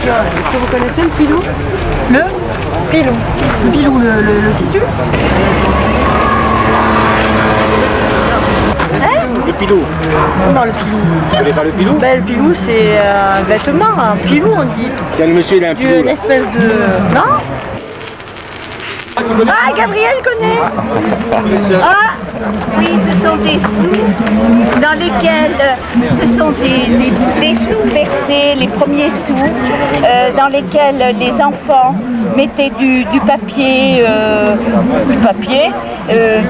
question. Est-ce que vous connaissez le pilou? Le pilou. Le pilou, le tissu. Le pilou. Comment le pilou? Tu connais pas le pilou? Ben, le pilou, c'est un vêtement, un pilou, on dit. Tiens, le monsieur, il a un pilou. Une espèce de... Non? Ah, Gabriel connaît. Ah, oui, ce sont des sous dans lesquels ce sont des sous versés, les premiers sous, dans lesquels les enfants mettaient du papier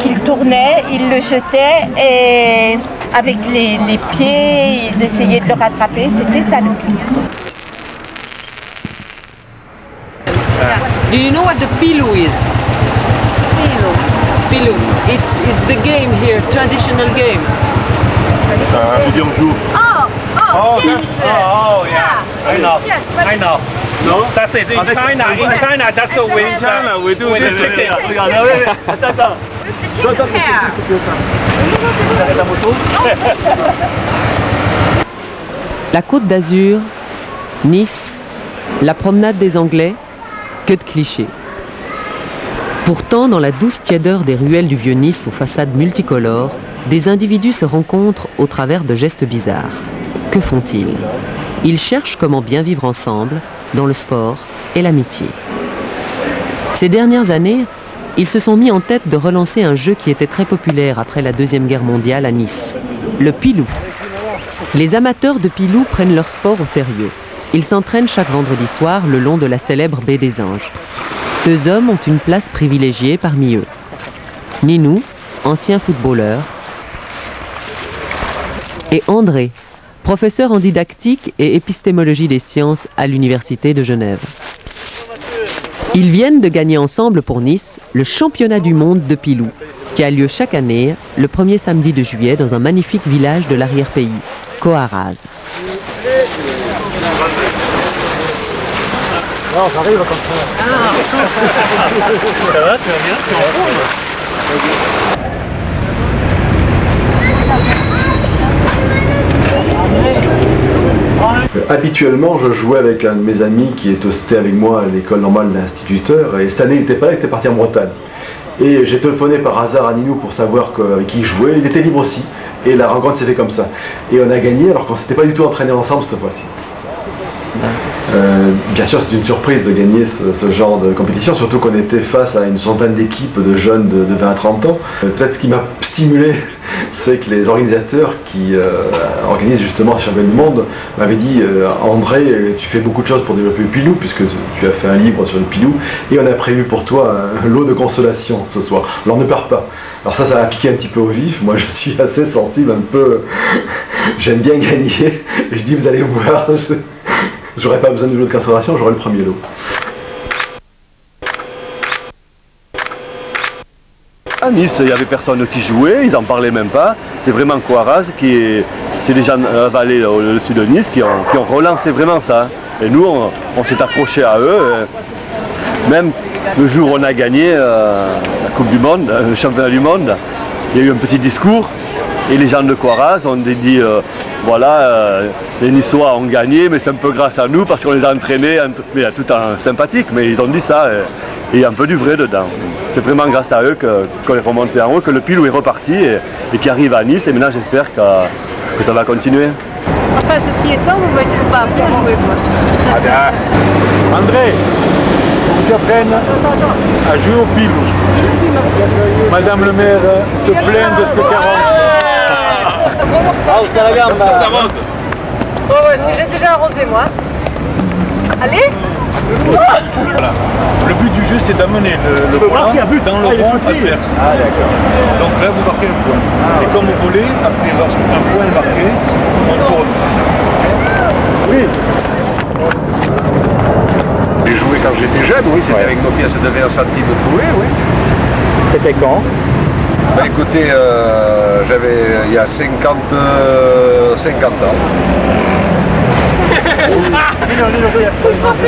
qu'ils tournaient, ils le jetaient et avec les pieds, ils essayaient de le rattraper. C'était ça le pilou. Do you know what the pilou is? Pilou. It's the game here, traditional game. Deuxième jour. Oh, yes. Yeah. I know. Yes, but I know. No? That's it. In China, that's the way. In China, we do with this. the chicken. Regarde, attends. with the chicken hair. T'arrêtes la moto? La Côte d'Azur, Nice, la promenade des Anglais, que de clichés. Pourtant, dans la douce tiédeur des ruelles du Vieux-Nice aux façades multicolores, des individus se rencontrent au travers de gestes bizarres. Que font-ils? Ils cherchent comment bien vivre ensemble, dans le sport et l'amitié. Ces dernières années, ils se sont mis en tête de relancer un jeu qui était très populaire après la Deuxième Guerre mondiale à Nice, le pilou. Les amateurs de pilou prennent leur sport au sérieux. Ils s'entraînent chaque vendredi soir le long de la célèbre baie des Anges. Deux hommes ont une place privilégiée parmi eux. Ninou, ancien footballeur, et André, professeur en didactique et épistémologie des sciences à l'Université de Genève. Ils viennent de gagner ensemble pour Nice le championnat du monde de pilou, qui a lieu chaque année le premier samedi de juillet dans un magnifique village de l'arrière-pays, Coaraz. Non, j'arrive comme ça. Ça va, tu vas bien? Tu es en forme? Habituellement, je jouais avec un de mes amis qui était avec moi à l'école normale d'instituteur, et cette année il n'était pas là, il était parti en Bretagne. Et j'ai téléphoné par hasard à Ninou pour savoir avec qui il jouait, il était libre aussi, et la rencontre s'est faite comme ça. Et on a gagné alors qu'on ne s'était pas du tout entraîné ensemble cette fois-ci. Bien sûr, c'est une surprise de gagner ce genre de compétition, surtout qu'on était face à une centaine d'équipes de jeunes de 20 à 30 ans. Peut-être ce qui m'a stimulé, c'est que les organisateurs qui organisent justement ce championnat du monde m'avaient dit André, tu fais beaucoup de choses pour développer le pilou, puisque tu as fait un livre sur le pilou, et on a prévu pour toi un lot de consolation ce soir. Alors ne pars pas. Alors ça m'a piqué un petit peu au vif. Moi, je suis assez sensible, un peu... J'aime bien gagner. Et je dis, vous allez voir... J'aurais pas besoin de lot de consolation, j'aurais le premier lot. À Nice, il n'y avait personne qui jouait, ils n'en parlaient même pas. C'est vraiment Coaraz c'est des gens avalés au sud de Nice qui ont relancé vraiment ça. Et nous, on s'est accroché à eux. Même le jour où on a gagné la Coupe du Monde, le championnat du monde, il y a eu un petit discours. Et les gens de Coaraz ont dit, voilà, les Niçois ont gagné, mais c'est un peu grâce à nous parce qu'on les a entraînés, mais tout en sympathique, mais ils ont dit ça, et il y a un peu du vrai dedans. C'est vraiment grâce à eux qu'on est remonté en haut, que le pilou est reparti et qu'il arrive à Nice, et maintenant j'espère que ça va continuer. Enfin, ceci étant, vous ne m'avez toujours pas appris à jouer, quoi. Ah bien. André, tu apprennes à jouer au pilou. Madame le maire se plaint de cette carence. Ah, c'est la gamme, ça s'avance. Oh ouais, si j'ai déjà arrosé, moi. Allez. Voilà. Le but du jeu, c'est d'amener le point dans le rond adverse. Ah, d'accord. Donc là, vous marquez un point. Et comme vous voulez, après, lorsqu'un point est marqué, on tourne. Oui. J'ai joué quand j'étais jeune, oui, c'était avec nos pièces de 20 centimes trouées, oui. C'était quand? Bah, écoutez, j'avais il y a 50 ans.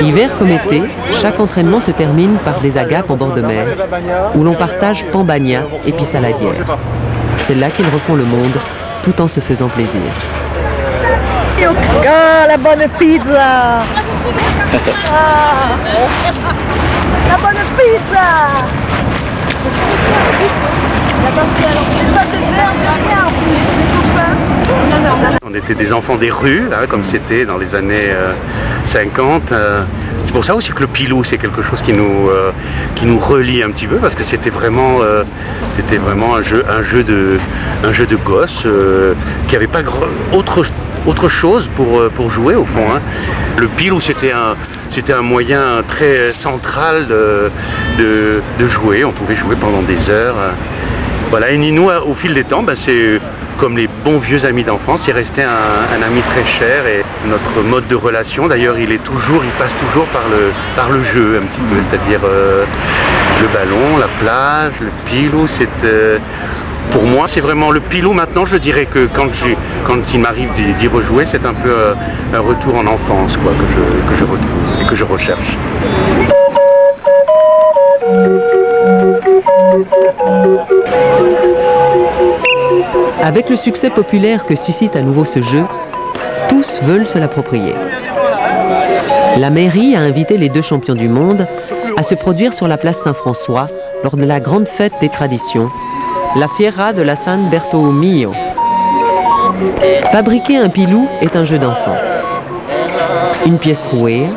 Hiver comme été, chaque entraînement se termine par des agapes en bord de mer, où l'on partage pambagna et pissaladière. C'est là qu'ils refont le monde, tout en se faisant plaisir. Ah, la bonne pizza. Ah, la bonne pizza. On était des enfants des rues, hein, comme c'était dans les années 50. C'est pour ça aussi que le pilou, c'est quelque chose qui nous relie un petit peu, parce que c'était vraiment un jeu de gosse qui n'avait pas autre chose pour jouer au fond. Hein. Le pilou, c'était un moyen très central de jouer. On pouvait jouer pendant des heures. Voilà, et Ninou, au fil des temps, c'est comme les bons vieux amis d'enfance, c'est resté un ami très cher, et notre mode de relation, d'ailleurs, il passe toujours par le jeu un petit peu, c'est-à-dire le ballon, la plage, le pilou. Pour moi, c'est vraiment le pilou. Maintenant, je dirais que quand il m'arrive d'y rejouer, c'est un peu un retour en enfance, quoi, que je retrouve et que je recherche. Avec le succès populaire que suscite à nouveau ce jeu, tous veulent se l'approprier. La mairie a invité les 2 champions du monde à se produire sur la place Saint-François lors de la grande fête des traditions, la Fiera de la San Bartolomeo. Fabriquer un pilou est un jeu d'enfant. Une pièce trouée,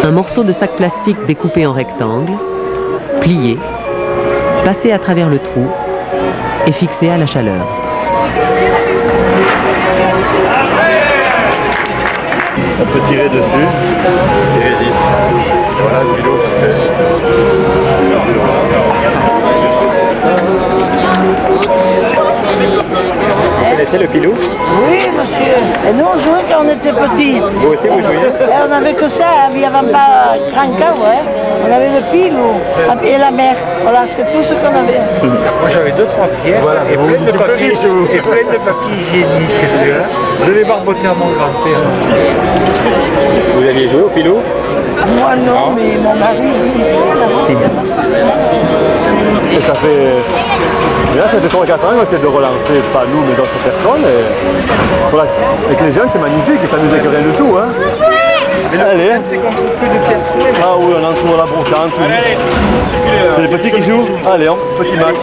un morceau de sac plastique découpé en rectangle, plié, passé à travers le trou et fixé à la chaleur. On peut tirer dessus, il résiste. Voilà le pilou. Vous connaissez le pilou? Oui, monsieur. Et nous, on jouait quand on était petits. Vous aussi, vous jouiez? Et on n'avait que ça, il n'y avait pas grand cas, ouais. On avait le pilou et la mer. Voilà, c'est tout ce qu'on avait. Moi j'avais 2-3 pièces et plein de papier hygiénique, tu vois. Je l'ai barboté à mon grand-père. Vous aviez joué au pilou? Moi non, mais mon mari, Et ça fait... Et là, ça fait 3-4 ans qu'on essaie de relancer, pas nous, mais d'autres personnes. Et... Voilà. Avec les jeunes, c'est magnifique, et ça nous avec rien du tout. Hein. Mais le problème, c'est qu'on trouve que de pièces trouvées. Ah oui, on en trouve la brochante. C'est les petits qui jouent. Allez, petit match.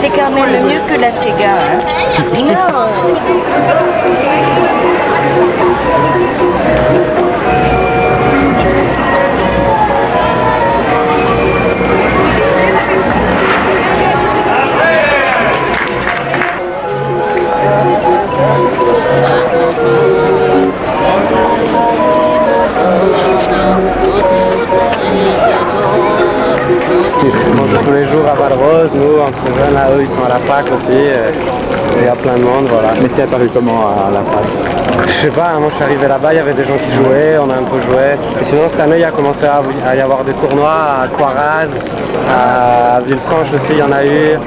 C'est quand même mieux que la Sega. Hein. On mange tous les jours à Val-Rose, nous entre jeunes, là eux ils sont à la Pâque aussi, il y a plein de monde, voilà. Mais c'est apparu comment à la Pâque? Je sais pas, moi je suis arrivé là-bas, il y avait des gens qui jouaient, on a un peu joué. Et sinon cette année il a commencé à y avoir des tournois à Coiraz, à Villefranche aussi il y en a eu,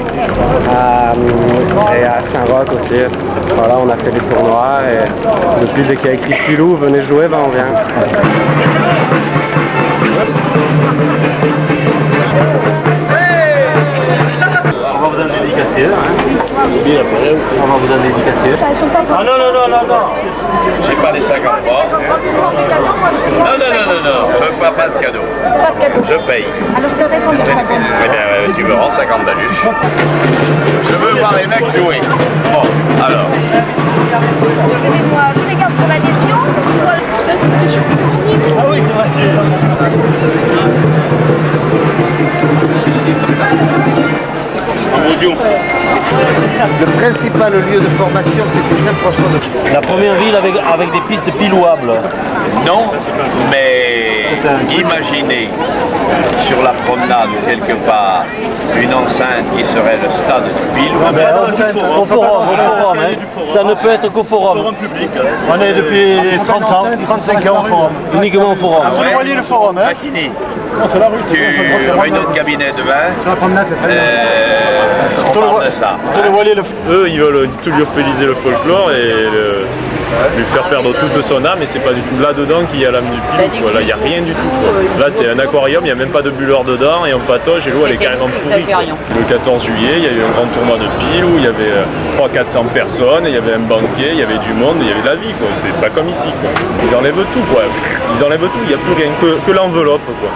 et à Saint-Roch aussi. Voilà, on a fait des tournois et depuis dès qu'il y a écrit Pilou, venez jouer, ben on vient. On va vous en dédicacer, hein. On va vous en dédicacer. Ah non, j'ai pas les 50 francs. Non, je ne fais pas de cadeau. Pas de cadeau. Je paye. Alors c'est vrai qu'on Eh bien, tu me rends 50 baluches. Je veux voir les mecs jouer. Bon, alors. Excusez-moi, je regarde pour l'adhésion. Ah oui, c'est vrai. Le principal lieu de formation, c'était Saint-François-de-Croix. La première ville avec des pistes pilouables. Non, mais imaginez sur la promenade ou quelque part une enceinte qui serait le stade du Pilou. Au forum, hein. Ça ne peut être qu'au forum. On est depuis 30 ans, 35 ans au forum. Uniquement au forum. Vous voyez le forum, hein? Matini, tu réunion de cabinet demain. On parle de ça. Eux, ils veulent tout lyophilisé le folklore et lui faire perdre toute son âme, et c'est pas du tout là-dedans qu'il y a l'âme du pilou, quoi. Là, il n'y a rien du tout, quoi. Là, c'est un aquarium, il n'y a même pas de bulleur dedans, et on patauge, et l'eau, elle est carrément pourrie, quoi. Le 14 juillet, il y a eu un grand tournoi de pilou, il y avait 300-400 personnes, il y avait un banquet, il y avait du monde, il y avait de la vie, quoi. C'est pas comme ici, quoi. Ils enlèvent tout, quoi. Ils enlèvent tout, il n'y a plus rien que l'enveloppe, quoi.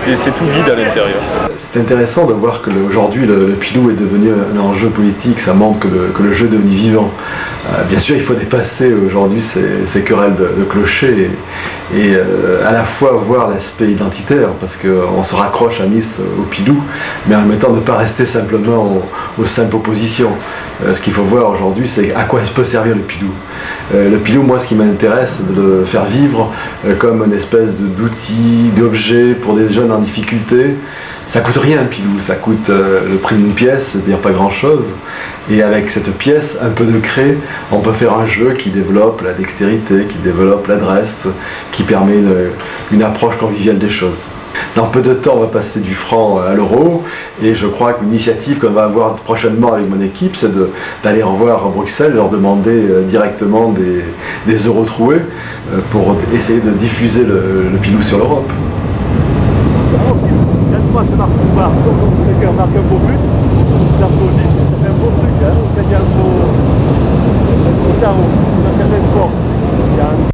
Et c'est tout vide à l'intérieur. C'est intéressant de voir qu'aujourd'hui le pilou est devenu un enjeu politique, ça montre que le jeu est devenu vivant. Bien sûr, il faut dépasser aujourd'hui ces querelles de clochers et à la fois voir l'aspect identitaire, parce qu'on se raccroche à Nice au pilou, mais en même temps ne pas rester simplement aux simples oppositions. Ce qu'il faut voir aujourd'hui, c'est à quoi peut servir le pilou. Le pilou, moi, ce qui m'intéresse, c'est de le faire vivre comme une espèce d'outil, d'objet pour des jeunes en difficulté. Ça coûte rien un pilou, ça coûte le prix d'une pièce, c'est-à-dire pas grand-chose. Et avec cette pièce, un peu de craie, on peut faire un jeu qui développe la dextérité, qui développe l'adresse, qui permet une approche conviviale des choses. Dans peu de temps, on va passer du franc à l'euro, et je crois qu'une initiative qu'on va avoir prochainement avec mon équipe, c'est d'aller revoir à Bruxelles, leur demander directement des euros troués pour essayer de diffuser le pilou sur l'Europe. Ça marque un beau but, ça fait un beau truc, hein. Quand il y a un beau temps aussi, dans certains sports, il y a un